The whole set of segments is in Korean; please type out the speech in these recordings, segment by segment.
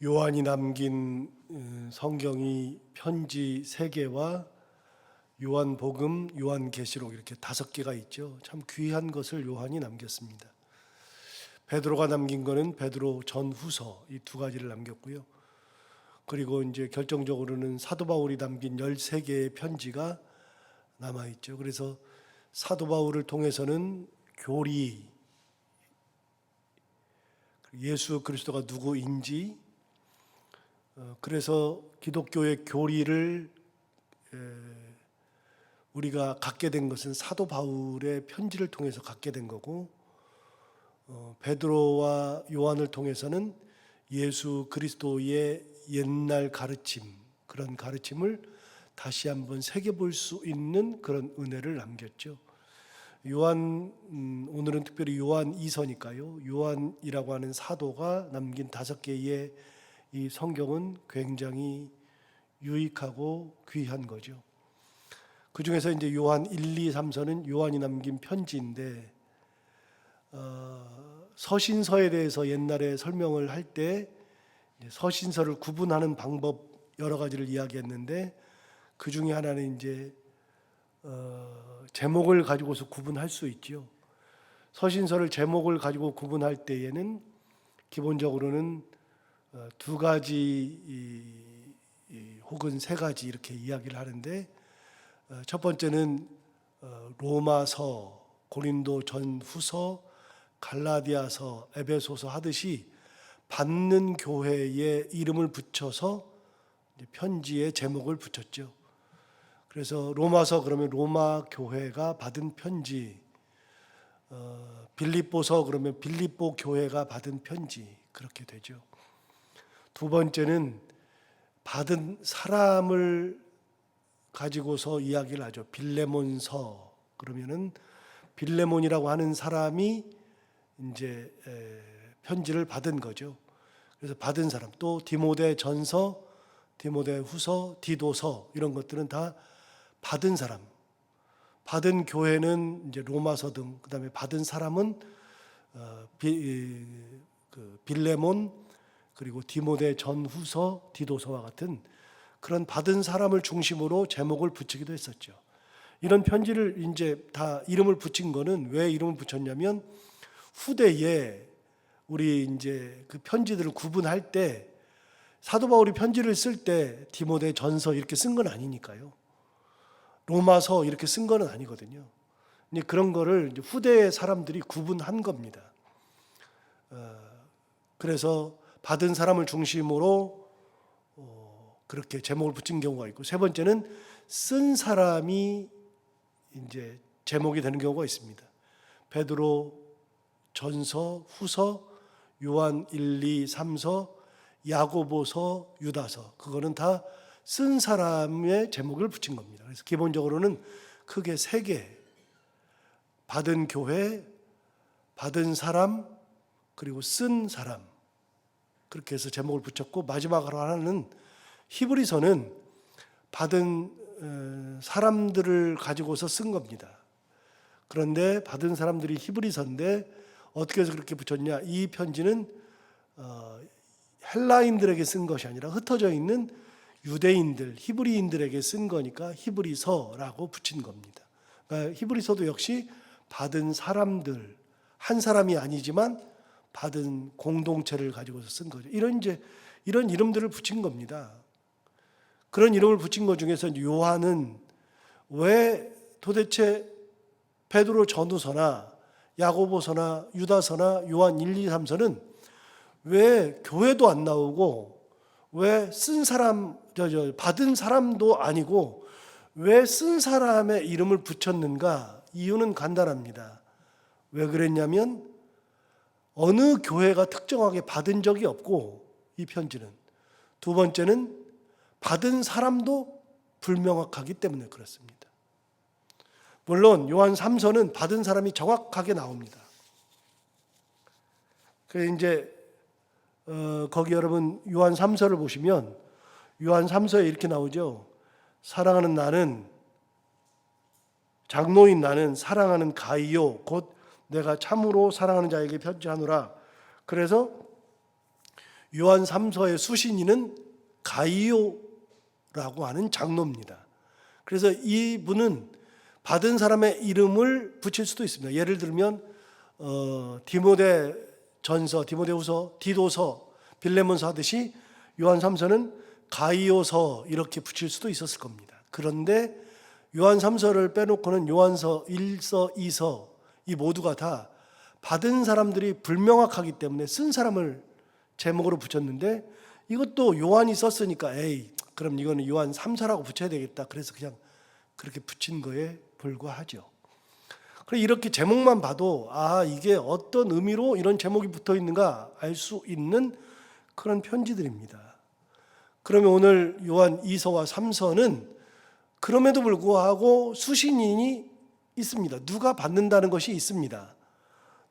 요한이 남긴 성경이 편지 3개와 요한복음, 요한계시록 이렇게 5개가 있죠. 참 귀한 것을 요한이 남겼습니다. 베드로가 남긴 거는 베드로 전후서 이 2가지를 남겼고요. 그리고 이제 결정적으로는 사도 바울이 남긴 13개의 편지가 남아 있죠. 그래서 사도 바울을 통해서는 교리, 예수 그리스도가 누구인지, 그래서 기독교의 교리를 우리가 갖게 된 것은 사도 바울의 편지를 통해서 갖게 된 거고, 베드로와 요한을 통해서는 예수 그리스도의 옛날 가르침, 그런 가르침을 다시 한번 새겨볼 수 있는 그런 은혜를 남겼죠. 오늘은 특별히 요한 2서니까요. 요한이라고 하는 사도가 남긴 5개의 이 성경은 굉장히 유익하고 귀한 거죠. 그 중에서 이제 요한 1, 2, 3서는 요한이 남긴 편지인데, 서신서에 대해서 옛날에 설명을 할 때 서신서를 구분하는 방법 여러 가지를 이야기했는데, 그 중에 하나는 이제 제목을 가지고서 구분할 수 있죠. 서신서를 제목을 가지고 구분할 때에는 기본적으로는 2가지 혹은 3가지 이렇게 이야기를 하는데, 첫 번째는 로마서, 고린도 전후서, 갈라디아서, 에베소서 하듯이 받는 교회에 이름을 붙여서 편지의 제목을 붙였죠. 그래서 로마서 그러면 로마 교회가 받은 편지, 빌립보서 그러면 빌립보 교회가 받은 편지, 그렇게 되죠. 2번째는 받은 사람을 가지고서 이야기를 하죠. 빌레몬서 그러면은 빌레몬이라고 하는 사람이 이제 편지를 받은 거죠. 그래서 받은 사람, 또 디모데 전서, 디모데 후서, 디도서 이런 것들은 다 받은 사람. 받은 교회는 이제 로마서 등, 그다음에 받은 사람은 빌레몬, 그리고 디모데 전후서, 디도서와 같은 그런 받은 사람을 중심으로 제목을 붙이기도 했었죠. 이런 편지를 이제 다 이름을 붙인 거는 왜 이름을 붙였냐면, 후대에 우리 이제 그 편지들을 구분할 때 사도 바울이 편지를 쓸 때 디모데 전서 이렇게 쓴 건 아니니까요. 로마서 이렇게 쓴 건 아니거든요. 그런 거를 이제 후대의 사람들이 구분한 겁니다. 그래서 받은 사람을 중심으로 그렇게 제목을 붙인 경우가 있고, 3번째는 쓴 사람이 이제 제목이 되는 경우가 있습니다. 베드로 전서, 후서, 요한 1, 2, 3서, 야고보서, 유다서, 그거는 다 쓴 사람의 제목을 붙인 겁니다. 그래서 기본적으로는 크게 3개, 받은 교회, 받은 사람, 그리고 쓴 사람, 그렇게 해서 제목을 붙였고, 마지막으로 하나는 히브리서는 받은 사람들을 가지고서 쓴 겁니다. 그런데 받은 사람들이 히브리서인데 어떻게 해서 그렇게 붙였냐? 이 편지는 헬라인들에게 쓴 것이 아니라 흩어져 있는 유대인들, 히브리인들에게 쓴 거니까 히브리서라고 붙인 겁니다. 그러니까 히브리서도 역시 받은 사람들, 한 사람이 아니지만 받은 공동체를 가지고서 쓴 거죠. 이런 이름들을 붙인 겁니다. 그런 이름을 붙인 것 중에서 요한은 왜 도대체 베드로 전후서나 야고보서나 유다서나 요한 1, 2, 3서는 왜 교회도 안 나오고, 왜 쓴 사람, 받은 사람도 아니고 왜 쓴 사람의 이름을 붙였는가? 이유는 간단합니다. 왜 그랬냐면, 어느 교회가 특정하게 받은 적이 없고, 이 편지는. 2번째는 받은 사람도 불명확하기 때문에 그렇습니다. 물론 요한 3서는 받은 사람이 정확하게 나옵니다. 그래서 이제 거기 여러분 요한 3서를 보시면 요한 3서에 이렇게 나오죠. 사랑하는 나는, 장로인 나는 사랑하는 가이요 곧 내가 참으로 사랑하는 자에게 편지하노라. 그래서 요한 3서의 수신인은 가이오라고 하는 장로입니다. 그래서 이분은 받은 사람의 이름을 붙일 수도 있습니다. 예를 들면 디모데전서, 디모데후서, 디도서, 빌레몬서 하듯이 요한 3서는 가이오서 이렇게 붙일 수도 있었을 겁니다. 그런데 요한 3서를 빼놓고는 요한서 1서, 2서 이 모두가 다 받은 사람들이 불명확하기 때문에 쓴 사람을 제목으로 붙였는데, 이것도 요한이 썼으니까 그럼 이거는 요한 3서라고 붙여야 되겠다. 그래서 그냥 그렇게 붙인 거에 불과하죠. 그래서 이렇게 제목만 봐도 이게 어떤 의미로 이런 제목이 붙어 있는가 알 수 있는 그런 편지들입니다. 그러면 오늘 요한 2서와 3서는 그럼에도 불구하고 수신인이 있습니다. 누가 받는다는 것이 있습니다.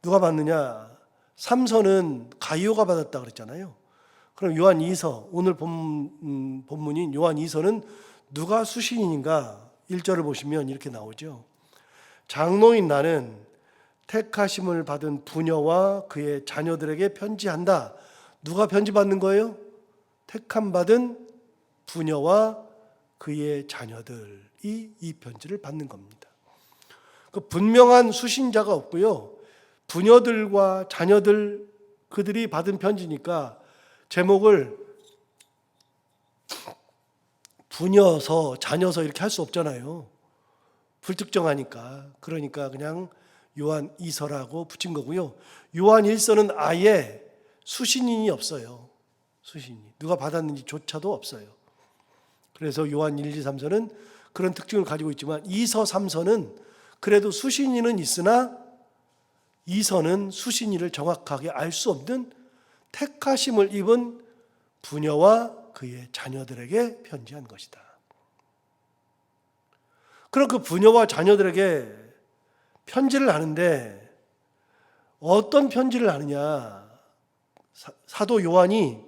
누가 받느냐? 3서는 가이오가 받았다 그랬잖아요. 그럼 요한 2서, 오늘 본문인 요한 2서는 누가 수신인인가? 1절을 보시면 이렇게 나오죠. 장로인 나는 택하심을 받은 부녀와 그의 자녀들에게 편지한다. 누가 편지 받는 거예요? 택함 받은 부녀와 그의 자녀들이 이 편지를 받는 겁니다. 그 분명한 수신자가 없고요. 부녀들과 자녀들 그들이 받은 편지니까 제목을 부녀서, 자녀서 이렇게 할 수 없잖아요. 불특정하니까. 그러니까 그냥 요한 2서라고 붙인 거고요. 요한 1서는 아예 수신인이 없어요. 수신이. 누가 받았는지조차도 없어요. 그래서 요한 1, 2, 3서는 그런 특징을 가지고 있지만 2서, 3서는 그래도 수신인은 있으나 2서는 수신인을 정확하게 알 수 없는 택하심을 입은 부녀와 그의 자녀들에게 편지한 것이다. 그럼 그 부녀와 자녀들에게 편지를 하는데 어떤 편지를 하느냐? 사도 요한이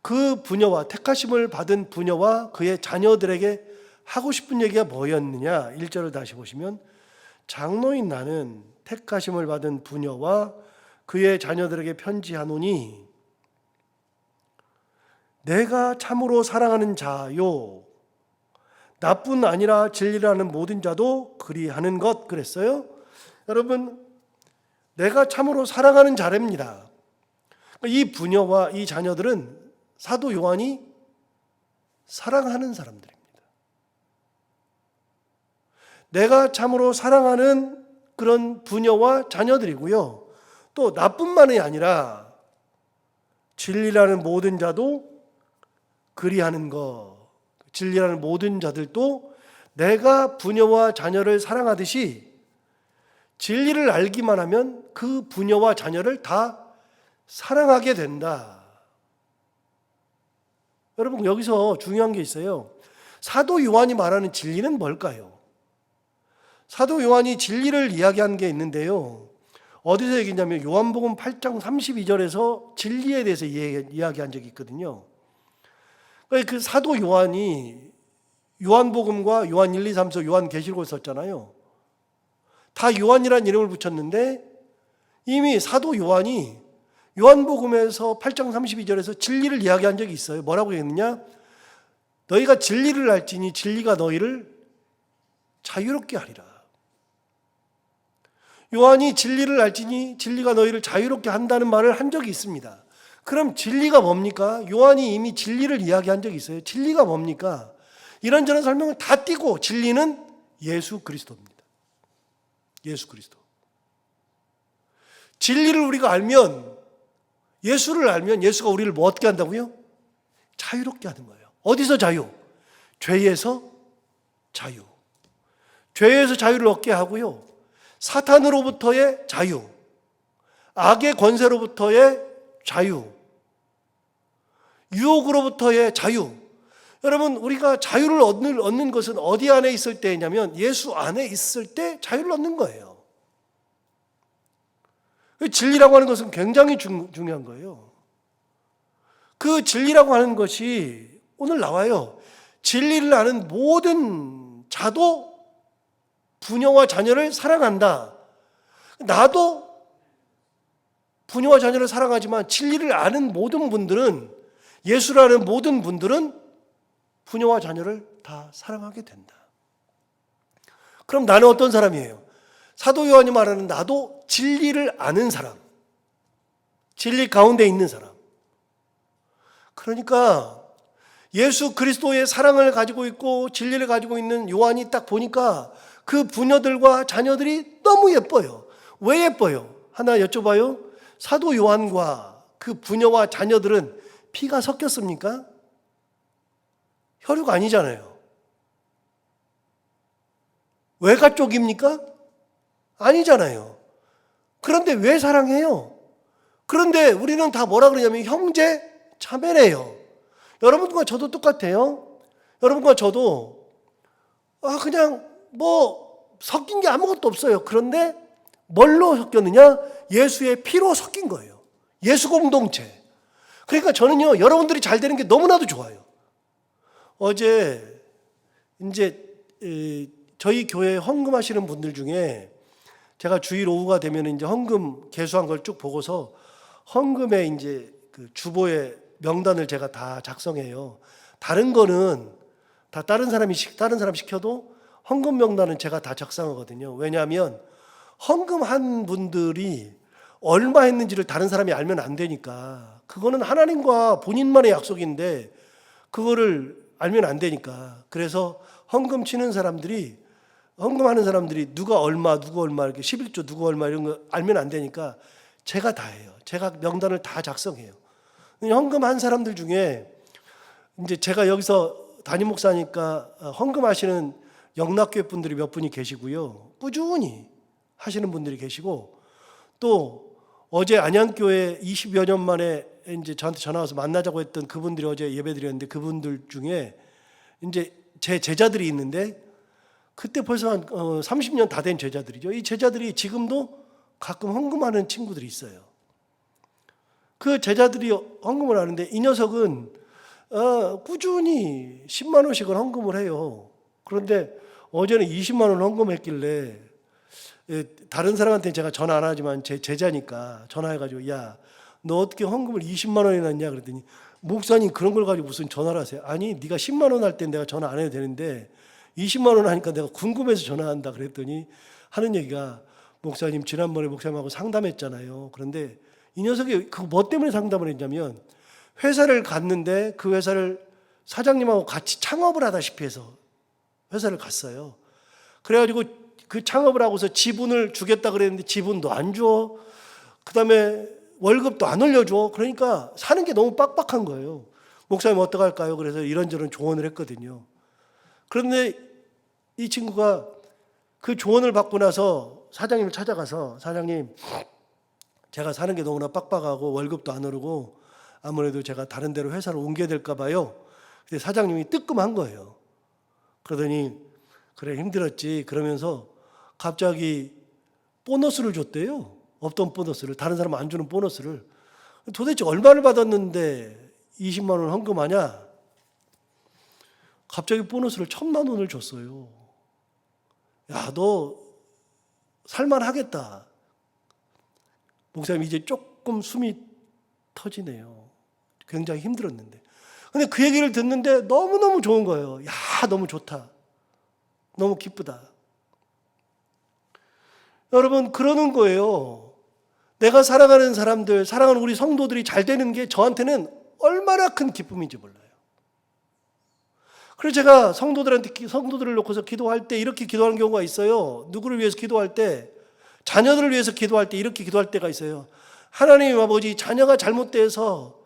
그 부녀와 택하심을 받은 부녀와 그의 자녀들에게 하고 싶은 얘기가 뭐였느냐? 1절을 다시 보시면 장로인 나는 택하심을 받은 부녀와 그의 자녀들에게 편지하노니 내가 참으로 사랑하는 자요 나뿐 아니라 진리라는 모든 자도 그리하는 것 그랬어요. 여러분, 내가 참으로 사랑하는 자랍니다. 이 부녀와 이 자녀들은 사도 요한이 사랑하는 사람들입니다. 내가 참으로 사랑하는 그런 부녀와 자녀들이고요. 또 나뿐만이 아니라 진리라는 모든 자도 그리하는 것, 진리라는 모든 자들도 내가 부녀와 자녀를 사랑하듯이 진리를 알기만 하면 그 부녀와 자녀를 다 사랑하게 된다. 여러분, 여기서 중요한 게 있어요. 사도 요한이 말하는 진리는 뭘까요? 사도 요한이 진리를 이야기한 게 있는데요. 어디서 얘기냐면 요한복음 8장 32절에서 진리에 대해서 이야기한 적이 있거든요. 그 사도 요한이 요한복음과 요한 1, 2, 3서 요한계시록을 썼잖아요. 다 요한이라는 이름을 붙였는데 이미 사도 요한이 요한복음에서 8장 32절에서 진리를 이야기한 적이 있어요. 뭐라고 했느냐? 너희가 진리를 알지니 진리가 너희를 자유롭게 하리라. 요한이 진리를 알지니 진리가 너희를 자유롭게 한다는 말을 한 적이 있습니다. 그럼 진리가 뭡니까? 요한이 이미 진리를 이야기한 적이 있어요. 진리가 뭡니까? 이런저런 설명을 다 띄고 진리는 예수 그리스도입니다. 예수 그리스도. 진리를 우리가 알면, 예수를 알면 예수가 우리를 뭐 어떻게 한다고요? 자유롭게 하는 거예요. 어디서 자유? 죄에서 자유. 죄에서 자유를 얻게 하고요. 사탄으로부터의 자유, 악의 권세로부터의 자유, 유혹으로부터의 자유. 여러분, 우리가 자유를 얻는 것은 어디 안에 있을 때냐면 예수 안에 있을 때 자유를 얻는 거예요. 진리라고 하는 것은 굉장히 중요한 거예요. 그 진리라고 하는 것이 오늘 나와요. 진리를 아는 모든 자도 부녀와 자녀를 사랑한다. 나도 부녀와 자녀를 사랑하지만 진리를 아는 모든 분들은, 예수라는 모든 분들은 부녀와 자녀를 다 사랑하게 된다. 그럼 나는 어떤 사람이에요? 사도 요한이 말하는 나도 진리를 아는 사람, 진리 가운데 있는 사람. 그러니까 예수 그리스도의 사랑을 가지고 있고 진리를 가지고 있는 요한이 딱 보니까 그 부녀들과 자녀들이 너무 예뻐요. 왜 예뻐요? 하나 여쭤봐요. 사도 요한과 그 부녀와 자녀들은 피가 섞였습니까? 혈육 아니잖아요. 외가 쪽입니까? 아니잖아요. 그런데 왜 사랑해요? 그런데 우리는 다 뭐라 그러냐면 형제 자매래요. 여러분과 저도 똑같아요. 여러분과 저도 그냥 뭐 섞인 게 아무것도 없어요. 그런데 뭘로 섞였느냐? 예수의 피로 섞인 거예요. 예수 공동체. 그러니까 저는요, 여러분들이 잘 되는 게 너무나도 좋아요. 어제 이제 저희 교회 헌금하시는 분들 중에 제가 주일 오후가 되면 이제 헌금 개수한 걸 쭉 보고서 헌금에 이제 그 주보에 명단을 제가 다 작성해요. 다른 거는 다 다른 사람 시켜도 헌금 명단은 제가 다 작성하거든요. 왜냐하면 헌금한 분들이 얼마 했는지를 다른 사람이 알면 안 되니까. 그거는 하나님과 본인만의 약속인데 그거를 알면 안 되니까. 그래서 헌금 치는 사람들이, 헌금하는 사람들이 누가 얼마 이렇게 11조 누가 얼마 이런 거 알면 안 되니까 제가 다 해요. 제가 명단을 다 작성해요. 헌금한 사람들 중에 이제 제가 여기서 담임 목사니까 헌금하시는 영락교회 분들이 몇 분이 계시고요. 꾸준히 하시는 분들이 계시고, 또 어제 안양교회 20여 년 만에 이제 저한테 전화 와서 만나자고 했던 그분들이 어제 예배드렸는데, 그분들 중에 이제 제 제자들이 있는데 그때 벌써 한 30년 다 된 제자들이죠. 이 제자들이 지금도 가끔 헌금하는 친구들이 있어요. 그 제자들이 헌금을 하는데 이 녀석은 꾸준히 10만 원씩을 헌금을 해요. 그런데 어제는 20만 원 헌금했길래 다른 사람한테 제가 전화 안 하지만 제 제자니까 전화해가지고, 야, 너 어떻게 헌금을 20만 원이나 했냐 그랬더니, 목사님 그런 걸 가지고 무슨 전화를 하세요? 아니, 네가 10만 원 할 땐 내가 전화 안 해도 되는데 20만 원 하니까 내가 궁금해서 전화한다 그랬더니 하는 얘기가, 목사님 지난번에 목사님하고 상담했잖아요. 그런데 이 녀석이 그거 뭐 때문에 상담을 했냐면, 회사를 갔는데 그 회사를 사장님하고 같이 창업을 하다시피 해서 회사를 갔어요. 그래가지고 그 창업을 하고서 지분을 주겠다 그랬는데 지분도 안 줘. 그 다음에 월급도 안 올려줘. 그러니까 사는 게 너무 빡빡한 거예요. 목사님 어떡할까요? 그래서 이런저런 조언을 했거든요. 그런데 이 친구가 그 조언을 받고 나서 사장님을 찾아가서, 사장님, 제가 사는 게 너무나 빡빡하고 월급도 안 오르고 아무래도 제가 다른 데로 회사를 옮겨야 될까 봐요. 근데 사장님이 뜨끔한 거예요. 그러더니, 그래 힘들었지. 그러면서 갑자기 보너스를 줬대요. 없던 보너스를, 다른 사람 안 주는 보너스를. 도대체 얼마를 받았는데 20만 원 헌금하냐? 갑자기 보너스를 1,000만 원을 줬어요. 야, 너 살만하겠다. 목사님 이제 조금 숨이 터지네요. 굉장히 힘들었는데. 근데 그 얘기를 듣는데 너무너무 좋은 거예요. 야, 너무 좋다. 너무 기쁘다. 여러분, 그러는 거예요. 내가 사랑하는 사람들, 사랑하는 우리 성도들이 잘 되는 게 저한테는 얼마나 큰 기쁨인지 몰라요. 그래서 제가 성도들을 놓고서 기도할 때 이렇게 기도하는 경우가 있어요. 누구를 위해서 기도할 때, 자녀들을 위해서 기도할 때 이렇게 기도할 때가 있어요. 하나님 아버지, 자녀가 잘못돼서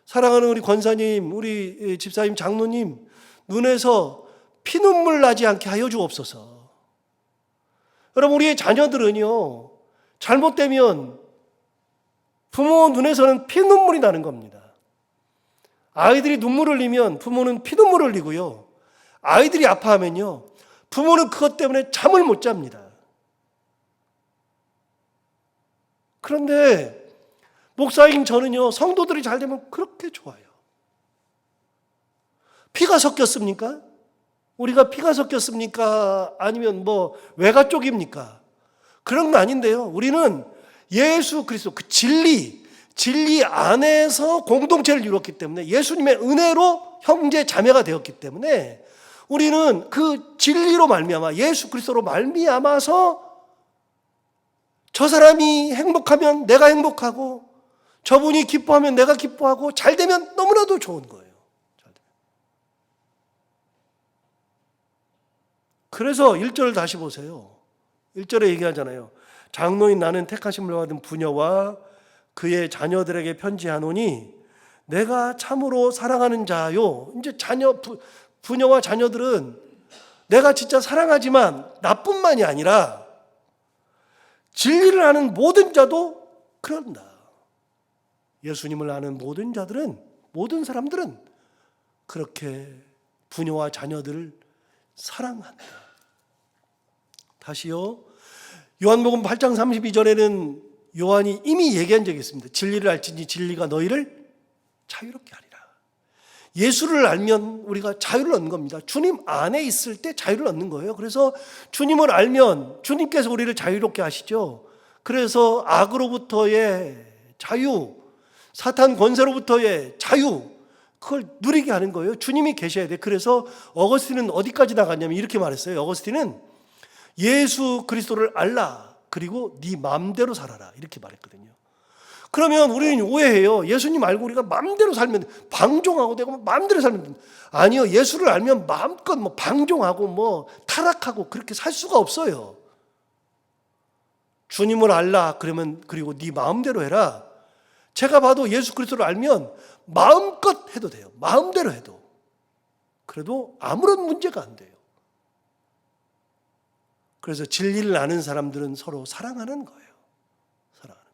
사랑하는 우리 권사님, 우리 집사님, 장로님 눈에서 피눈물 나지 않게 하여 주옵소서. 여러분, 우리의 자녀들은요, 잘못되면 부모 눈에서는 피눈물이 나는 겁니다. 아이들이 눈물을 흘리면 부모는 피눈물을 흘리고요. 아이들이 아파하면요, 부모는 그것 때문에 잠을 못 잡니다. 그런데 목사인 저는요, 성도들이 잘 되면 그렇게 좋아요. 피가 섞였습니까? 우리가 피가 섞였습니까? 아니면 뭐 외가 쪽입니까? 그런 거 아닌데요. 우리는 예수 그리스도 그 진리 안에서 공동체를 이뤘기 때문에 예수님의 은혜로 형제 자매가 되었기 때문에 우리는 그 진리로 말미암아 예수 그리스도로 말미암아서 저 사람이 행복하면 내가 행복하고 저분이 기뻐하면 내가 기뻐하고 잘 되면 너무나도 좋은 거예요. 그래서 1절을 다시 보세요. 1절에 얘기하잖아요. 장로인 나는 택하심을 받은 부녀와 그의 자녀들에게 편지하노니 내가 참으로 사랑하는 자요. 이제 부녀와 자녀들은 내가 진짜 사랑하지만 나뿐만이 아니라 진리를 아는 모든 자도 그런다. 예수님을 아는 모든 자들은, 모든 사람들은 그렇게 부녀와 자녀들을 사랑한다. 다시요. 요한복음 8장 32절에는 요한이 이미 얘기한 적이 있습니다. 진리를 알지니 진리가 너희를 자유롭게 하리라. 예수를 알면 우리가 자유를 얻는 겁니다. 주님 안에 있을 때 자유를 얻는 거예요. 그래서 주님을 알면 주님께서 우리를 자유롭게 하시죠. 그래서 악으로부터의 자유, 사탄 권세로부터의 자유, 그걸 누리게 하는 거예요. 주님이 계셔야 돼. 그래서 어거스틴은 어디까지 나갔냐면 이렇게 말했어요. 어거스틴은 예수 그리스도를 알라, 그리고 네 마음대로 살아라, 이렇게 말했거든요. 그러면 우리는 오해해요. 예수님 알고 우리가 마음대로 살면, 방종하고 되고 마음대로 살면 된다. 아니요, 예수를 알면 마음껏 방종하고 타락하고 그렇게 살 수가 없어요. 주님을 알라, 그러면 그리고 네 마음대로 해라. 제가 봐도 예수 그리스도를 알면 마음껏 해도 돼요. 마음대로 해도. 그래도 아무런 문제가 안 돼요. 그래서 진리를 아는 사람들은 서로 사랑하는 거예요. 사랑하는.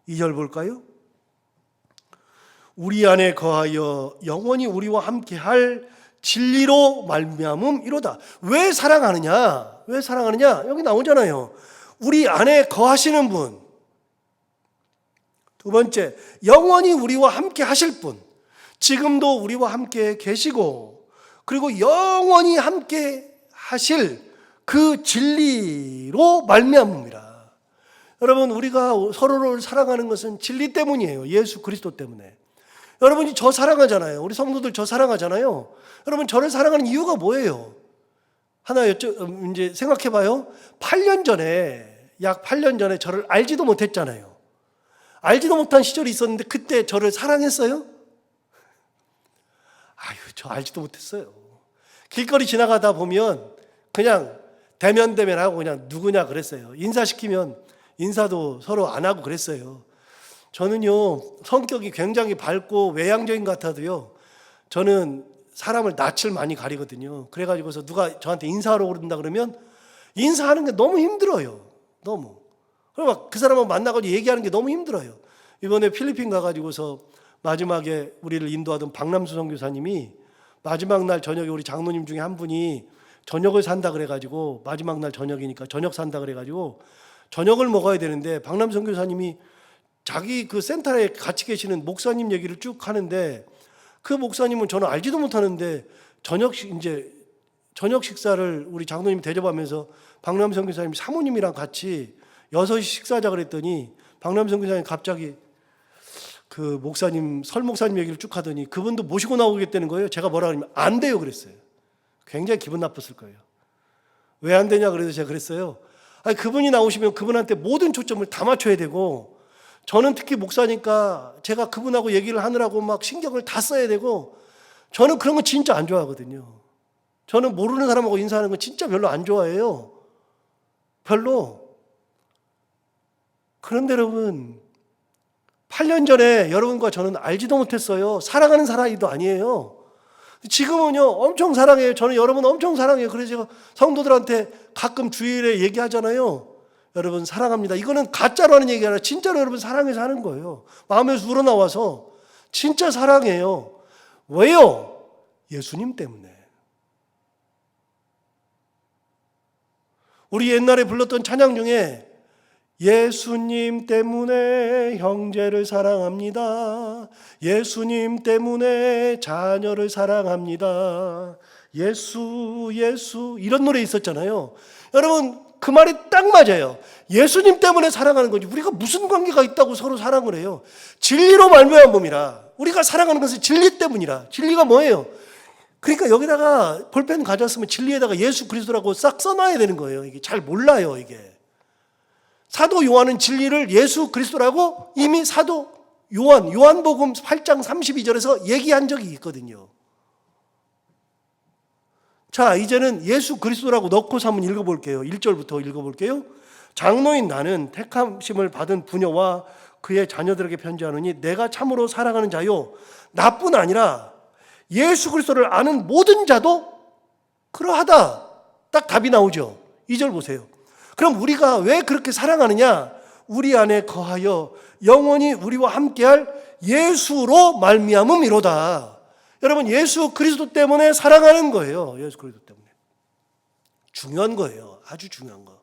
2절 볼까요? 우리 안에 거하여 영원히 우리와 함께할 진리로 말미암음이로다. 왜 사랑하느냐? 왜 사랑하느냐? 여기 나오잖아요. 우리 안에 거하시는 분. 두 번째, 영원히 우리와 함께 하실 분. 지금도 우리와 함께 계시고, 그리고 영원히 함께 하실 그 진리로 말미암음이라. 여러분, 우리가 서로를 사랑하는 것은 진리 때문이에요. 예수 그리스도 때문에. 여러분이 저 사랑하잖아요. 우리 성도들 저 사랑하잖아요. 여러분, 저를 사랑하는 이유가 뭐예요? 하나 이제 생각해봐요. 8년 전에, 약 8년 전에 저를 알지도 못했잖아요. 알지도 못한 시절이 있었는데 그때 저를 사랑했어요? 아유, 저 알지도 못했어요. 길거리 지나가다 보면 그냥 대면하고 그냥 누구냐 그랬어요. 인사시키면 인사도 서로 안 하고 그랬어요. 저는요, 성격이 굉장히 밝고 외향적인 것 같아도요, 저는 사람을 낯을 많이 가리거든요. 그래가지고서 누가 저한테 인사하러 그런다 그러면 인사하는 게 너무 힘들어요. 너무. 그리고 그 사람을 만나가지고 얘기하는 게 너무 힘들어요. 이번에 필리핀 가가지고서 마지막에 우리를 인도하던 박남수 선교사님이 마지막 날 저녁에 우리 장로님 중에 한 분이 저녁을 산다 그래가지고, 마지막 날 저녁이니까 저녁 산다 그래가지고 저녁을 먹어야 되는데, 박남수 선교사님이 자기 그 센터에 같이 계시는 목사님 얘기를 쭉 하는데, 그 목사님은 저는 알지도 못하는데 저녁 식사를 우리 장로님 대접하면서 박남수 선교사님 사모님이랑 같이 6시 식사하자 그랬더니 박남수 선교사님 갑자기 그 목사님, 설 목사님 얘기를 쭉 하더니 그분도 모시고 나오겠다는 거예요. 제가 뭐라 그러면 안 돼요 그랬어요. 굉장히 기분 나빴을 거예요. 왜 안 되냐 그래서 제가 그랬어요. 아니, 그분이 나오시면 그분한테 모든 초점을 다 맞춰야 되고, 저는 특히 목사니까 제가 그분하고 얘기를 하느라고 막 신경을 다 써야 되고, 저는 그런 거 진짜 안 좋아하거든요. 저는 모르는 사람하고 인사하는 거 진짜 별로 안 좋아해요. 별로. 그런데 여러분, 8년 전에 여러분과 저는 알지도 못했어요. 사랑하는 사람도 아니에요. 지금은요, 엄청 사랑해요. 저는 여러분 엄청 사랑해요. 그래서 제가 성도들한테 가끔 주일에 얘기하잖아요. 여러분 사랑합니다. 이거는 가짜로 하는 얘기가 아니라 진짜로 여러분 사랑해서 하는 거예요. 마음에서 우러나와서 진짜 사랑해요. 왜요? 예수님 때문에. 우리 옛날에 불렀던 찬양 중에 예수님 때문에 형제를 사랑합니다. 예수님 때문에 자녀를 사랑합니다. 예수 이런 노래 있었잖아요. 여러분, 그 말이 딱 맞아요. 예수님 때문에 사랑하는 거지 우리가 무슨 관계가 있다고 서로 사랑을 해요. 진리로 말미암은 몸이라. 우리가 사랑하는 것은 진리 때문이라. 진리가 뭐예요? 그러니까 여기다가 볼펜 가져왔으면 진리에다가 예수 그리스도라고 싹 써놔야 되는 거예요. 이게 잘 몰라요, 이게. 사도 요한은 진리를 예수 그리스도라고 이미 사도 요한복음 8장 32절에서 얘기한 적이 있거든요. 자, 이제는 예수 그리스도라고 넣고서 한번 읽어볼게요. 1절부터 읽어볼게요. 장로인 나는 택함심을 받은 부녀와 그의 자녀들에게 편지하노니 내가 참으로 사랑하는 자요 나뿐 아니라 예수 그리스도를 아는 모든 자도 그러하다. 딱 답이 나오죠. 2절 보세요. 그럼 우리가 왜 그렇게 사랑하느냐? 우리 안에 거하여 영원히 우리와 함께할 예수로 말미암음이로다. 여러분, 예수 그리스도 때문에 사랑하는 거예요. 예수 그리스도 때문에. 중요한 거예요. 아주 중요한 거.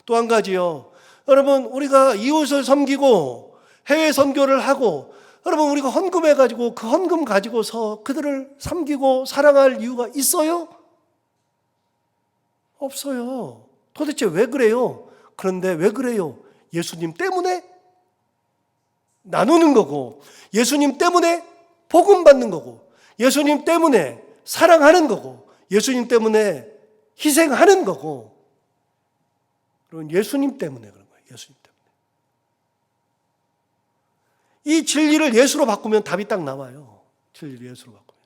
또 한 가지요. 여러분, 우리가 이웃을 섬기고 해외 선교를 하고 여러분, 우리가 헌금해가지고 그 헌금 가지고서 그들을 섬기고 사랑할 이유가 있어요? 없어요. 도대체 왜 그래요? 그런데 왜 그래요? 예수님 때문에 나누는 거고, 예수님 때문에 복음 받는 거고, 예수님 때문에 사랑하는 거고, 예수님 때문에 희생하는 거고, 그런 예수님 때문에 그런 거예요. 예수님 때문에. 이 진리를 예수로 바꾸면 답이 딱 나와요. 진리를 예수로 바꾸면.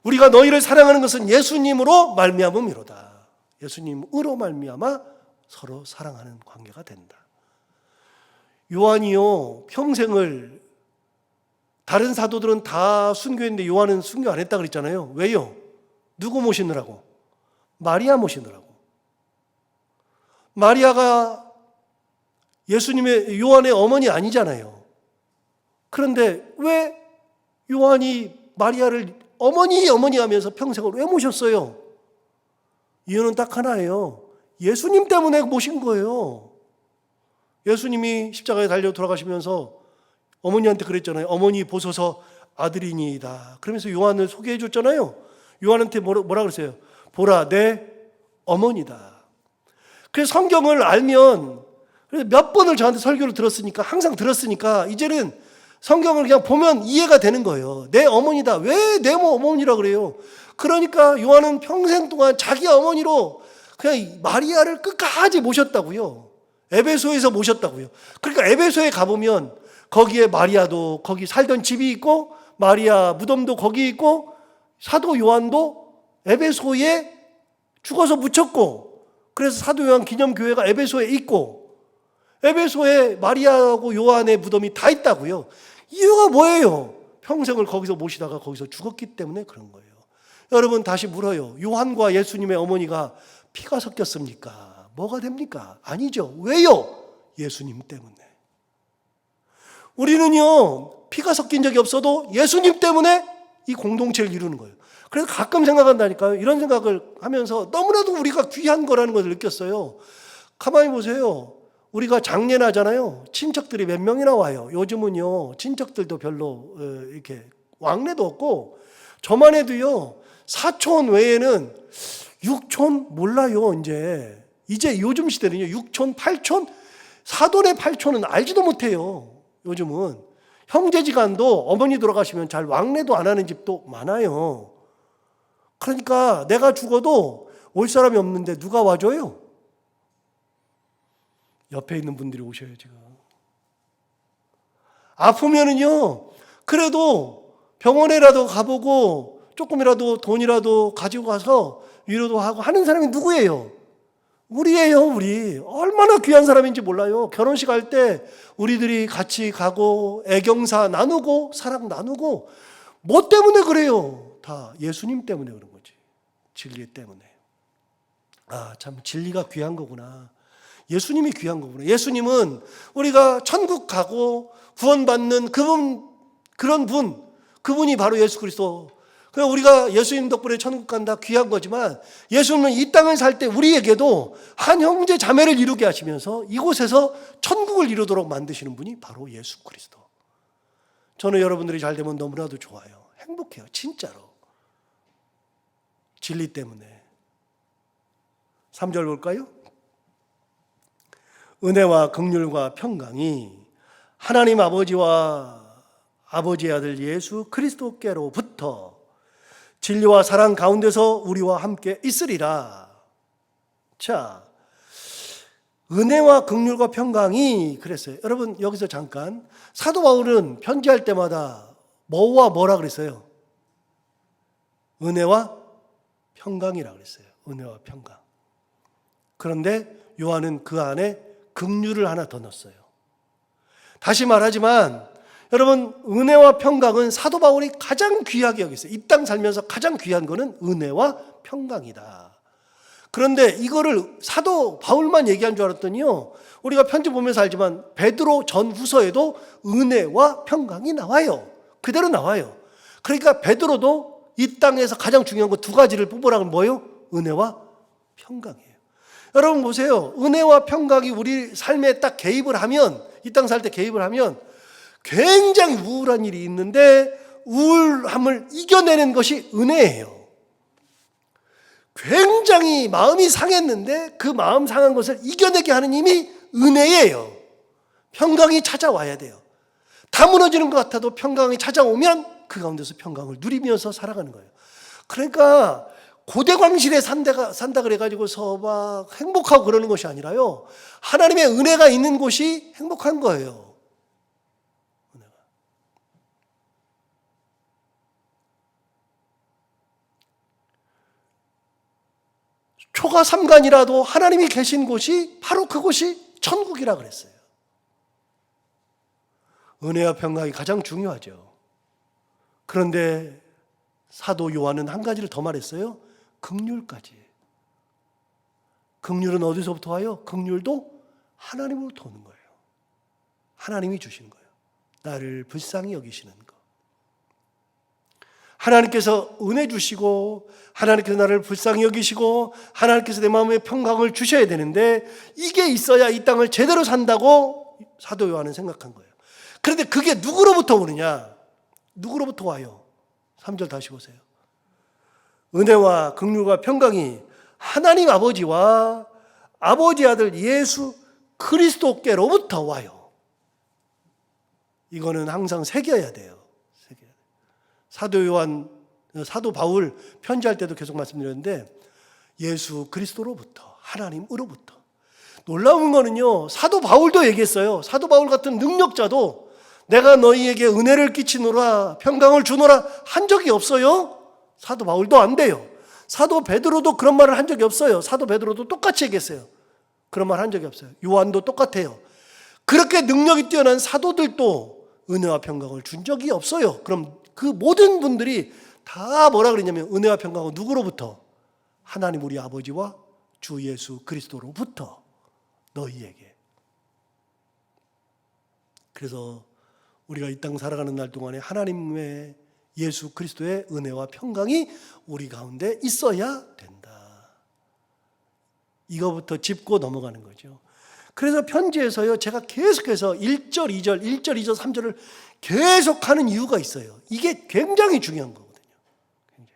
우리가 너희를 사랑하는 것은 예수님으로 말미암음이로다. 예수님으로 말미암아 서로 사랑하는 관계가 된다. 요한이요, 평생을 다른 사도들은 다 순교했는데 요한은 순교 안 했다 그랬잖아요. 왜요? 누구 모시느라고? 마리아 모시느라고. 마리아가 예수님의 요한의 어머니 아니잖아요. 그런데 왜 요한이 마리아를 어머니 하면서 평생을 왜 모셨어요? 이유는 딱 하나예요. 예수님 때문에 모신 거예요. 예수님이 십자가에 달려 돌아가시면서 어머니한테 그랬잖아요. 어머니 보소서 아들이니이다. 그러면서 요한을 소개해 줬잖아요. 요한한테 뭐라 그랬어요? 보라 내 어머니다. 그래서 성경을 알면 몇 번을 저한테 설교를 들었으니까 항상 들었으니까 이제는 성경을 그냥 보면 이해가 되는 거예요. 내 어머니다. 왜 내 어머니라 그래요? 그러니까 요한은 평생 동안 자기 어머니로 그냥 마리아를 끝까지 모셨다고요. 에베소에서 모셨다고요. 그러니까 에베소에 가보면 거기에 마리아도 거기 살던 집이 있고 마리아 무덤도 거기 있고 사도 요한도 에베소에 죽어서 묻혔고 그래서 사도 요한 기념교회가 에베소에 있고 에베소에 마리아하고 요한의 무덤이 다 있다고요. 이유가 뭐예요? 평생을 거기서 모시다가 거기서 죽었기 때문에 그런 거예요. 여러분 다시 물어요. 요한과 예수님의 어머니가 피가 섞였습니까? 뭐가 됩니까? 아니죠. 왜요? 예수님 때문에. 우리는요, 피가 섞인 적이 없어도 예수님 때문에 이 공동체를 이루는 거예요. 그래서 가끔 생각한다니까요. 이런 생각을 하면서 너무나도 우리가 귀한 거라는 것을 느꼈어요. 가만히 보세요. 우리가 장례나 하잖아요. 친척들이 몇 명이나 와요. 요즘은요, 친척들도 별로 이렇게 왕래도 없고, 저만 해도요, 사촌 외에는 육촌 몰라요, 이제 요즘 시대는요, 육촌, 팔촌, 사돈의 팔촌은 알지도 못해요. 요즘은. 형제지간도 어머니 돌아가시면 잘 왕래도 안 하는 집도 많아요. 그러니까 내가 죽어도 올 사람이 없는데 누가 와줘요? 옆에 있는 분들이 오셔요, 지금. 아프면은요, 그래도 병원에라도 가보고 조금이라도 돈이라도 가지고 가서 위로도 하고 하는 사람이 누구예요? 우리예요, 우리. 얼마나 귀한 사람인지 몰라요. 결혼식 할 때 우리들이 같이 가고 애경사 나누고 사랑 나누고 뭐 때문에 그래요? 다 예수님 때문에 그런 거지. 진리 때문에. 아, 참 진리가 귀한 거구나. 예수님이 귀한 거구나. 예수님은 우리가 천국 가고 구원받는 그런 분, 그분이 바로 예수 그리스도. 그냥 우리가 예수님 덕분에 천국 간다 귀한 거지만 예수님은 이 땅을 살 때 우리에게도 한 형제 자매를 이루게 하시면서 이곳에서 천국을 이루도록 만드시는 분이 바로 예수 그리스도. 저는 여러분들이 잘 되면 너무나도 좋아요. 행복해요. 진짜로. 진리 때문에. 3절 볼까요? 은혜와 긍휼과 평강이 하나님 아버지와 아버지의 아들 예수 그리스도께로부터 진리와 사랑 가운데서 우리와 함께 있으리라. 자, 은혜와 긍휼과 평강이 그랬어요. 여러분 여기서 잠깐, 사도 바울은 편지할 때마다 뭐와 뭐라 그랬어요? 은혜와 평강이라 그랬어요. 은혜와 평강. 그런데 요한은 그 안에 긍휼을 하나 더 넣었어요. 다시 말하지만 여러분, 은혜와 평강은 사도 바울이 가장 귀하게 여겼어요. 이 땅 살면서 가장 귀한 거는 은혜와 평강이다. 그런데 이거를 사도 바울만 얘기한 줄 알았더니요, 우리가 편지 보면서 알지만 베드로 전후서에도 은혜와 평강이 나와요. 그대로 나와요. 그러니까 베드로도 이 땅에서 가장 중요한 거 두 가지를 뽑으라고 뭐예요? 은혜와 평강이에요. 여러분 보세요. 은혜와 평강이 우리 삶에 딱 개입을 하면, 이 땅 살 때 개입을 하면 굉장히 우울한 일이 있는데 우울함을 이겨내는 것이 은혜예요. 굉장히 마음이 상했는데 그 마음 상한 것을 이겨내게 하는 힘이 은혜예요. 평강이 찾아와야 돼요. 다 무너지는 것 같아도 평강이 찾아오면 그 가운데서 평강을 누리면서 살아가는 거예요. 그러니까 고대광실에 산다 그래가지고서 막 행복하고 그러는 것이 아니라요, 하나님의 은혜가 있는 곳이 행복한 거예요. 은혜가. 초가 삼간이라도 하나님이 계신 곳이 바로 그곳이 천국이라 그랬어요. 은혜와 평강이 가장 중요하죠. 그런데 사도 요한은 한 가지를 더 말했어요. 긍휼까지. 긍휼은 어디서부터 와요? 긍휼도 하나님으로부터 오는 거예요. 하나님이 주시는 거예요. 나를 불쌍히 여기시는 거. 하나님께서 은혜 주시고, 하나님께서 나를 불쌍히 여기시고, 하나님께서 내 마음에 평강을 주셔야 되는데, 이게 있어야 이 땅을 제대로 산다고 사도 요한은 생각한 거예요. 그런데 그게 누구로부터 오느냐? 누구로부터 와요? 3절 다시 보세요. 은혜와 긍휼과 평강이 하나님 아버지와 아버지 아들 예수 그리스도께로부터 와요. 이거는 항상 새겨야 돼요. 사도 바울 편지할 때도 계속 말씀드렸는데, 예수 그리스도로부터, 하나님으로부터. 놀라운 거는요, 사도 바울도 얘기했어요. 사도 바울 같은 능력자도 내가 너희에게 은혜를 끼치노라, 평강을 주노라 한 적이 없어요. 사도 바울도 안 돼요. 사도 베드로도 그런 말을 한 적이 없어요. 사도 베드로도 똑같이 얘기했어요. 그런 말 한 적이 없어요. 요한도 똑같아요. 그렇게 능력이 뛰어난 사도들도 은혜와 평강을 준 적이 없어요. 그럼 그 모든 분들이 다 뭐라 그랬냐면, 은혜와 평강은 누구로부터? 하나님 우리 아버지와 주 예수 그리스도로부터 너희에게. 그래서 우리가 이 땅 살아가는 날 동안에 하나님의 예수 그리스도의 은혜와 평강이 우리 가운데 있어야 된다. 이거부터 짚고 넘어가는 거죠. 그래서 편지에서요, 제가 계속해서 1절, 2절, 1절, 2절, 3절을 계속하는 이유가 있어요. 이게 굉장히 중요한 거거든요. 굉장히.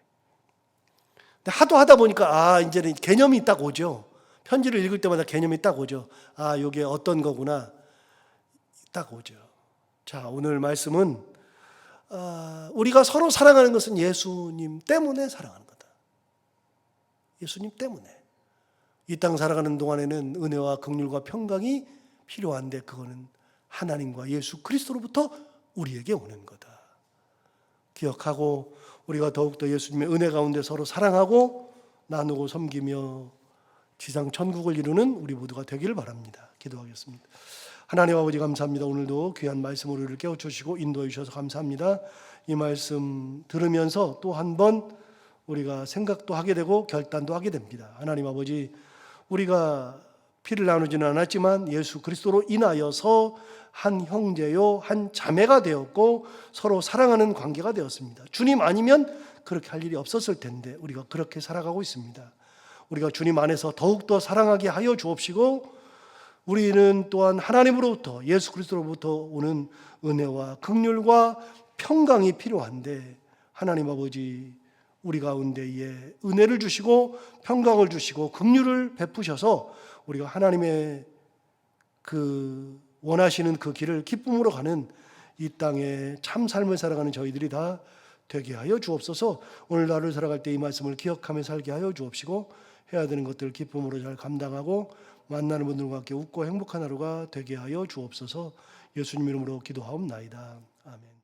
근데 하도 하다 보니까 이제는 개념이 딱 오죠. 편지를 읽을 때마다 개념이 딱 오죠. 이게 어떤 거구나. 딱 오죠. 자, 오늘 말씀은 우리가 서로 사랑하는 것은 예수님 때문에 사랑하는 거다. 예수님 때문에. 이 땅 살아가는 동안에는 은혜와 긍휼과 평강이 필요한데, 그거는 하나님과 예수 그리스도로부터 우리에게 오는 거다. 기억하고 우리가 더욱더 예수님의 은혜 가운데 서로 사랑하고 나누고 섬기며 지상 천국을 이루는 우리 모두가 되기를 바랍니다. 기도하겠습니다. 하나님 아버지 감사합니다. 오늘도 귀한 말씀으로 우리를 깨워주시고 인도해 주셔서 감사합니다. 이 말씀 들으면서 또 한 번 우리가 생각도 하게 되고 결단도 하게 됩니다. 하나님 아버지, 우리가 피를 나누지는 않았지만 예수 그리스도로 인하여서 한 형제요 한 자매가 되었고 서로 사랑하는 관계가 되었습니다. 주님 아니면 그렇게 할 일이 없었을 텐데 우리가 그렇게 살아가고 있습니다. 우리가 주님 안에서 더욱더 사랑하게 하여 주옵시고, 우리는 또한 하나님으로부터 예수 그리스도로부터 오는 은혜와 긍휼과 평강이 필요한데, 하나님 아버지, 우리 가운데에 은혜를 주시고 평강을 주시고 긍휼을 베푸셔서 우리가 하나님의 그 원하시는 그 길을 기쁨으로 가는 이 땅에 참 삶을 살아가는 저희들이 다 되게 하여 주옵소서. 오늘 나를 살아갈 때 이 말씀을 기억하며 살게 하여 주옵시고 해야 되는 것들을 기쁨으로 잘 감당하고 만나는 분들과 함께 웃고 행복한 하루가 되게 하여 주옵소서. 예수님 이름으로 기도하옵나이다. 아멘.